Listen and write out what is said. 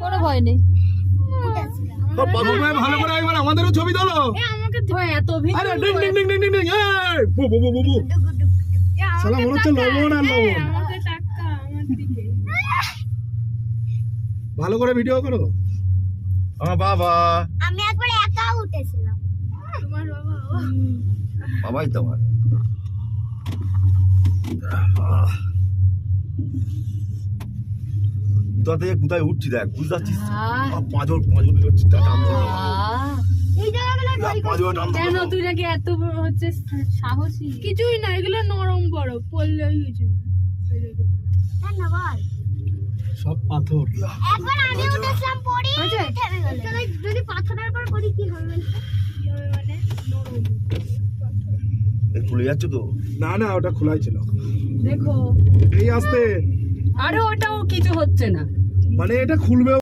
কোনো ভয় নেই। ভালো করে একবার আমাদেরও ছবি তোলো। এত আরে ding ding ding ding ding ding এই বু বু বু বু শালা মনে হচ্ছে লবণ আর লবণ। ভালো করে ভিডিও করো। আমার বাবা, আমি একবার একা উঠেছিলাম। তোমার বাবা? বাবাই তো আমার। কোথা থেকে কোথায় উঠছি দেখ, বুঝতে পারছিস? পাঁচর হচ্ছে টান ধরো। এই জায়গাগুলো কেন তুই নাকি এত হচ্ছে সাহসী? কিছুই না, এগুলো নরম বরফ, পড়লেই কিছু না বল। সব পাথর। একবার আমি উঠেছিলাম পড়ি থেমে গেল। যদি পাথরের উপর পড়ি কি হবে? মানে নরম খুলে যাচ্ছে তো? না না, ওটা খোলাই ছিল। দেখো এই আসতে, আরে ওটাও কিছু হচ্ছে না, মানে এটা খুলবে।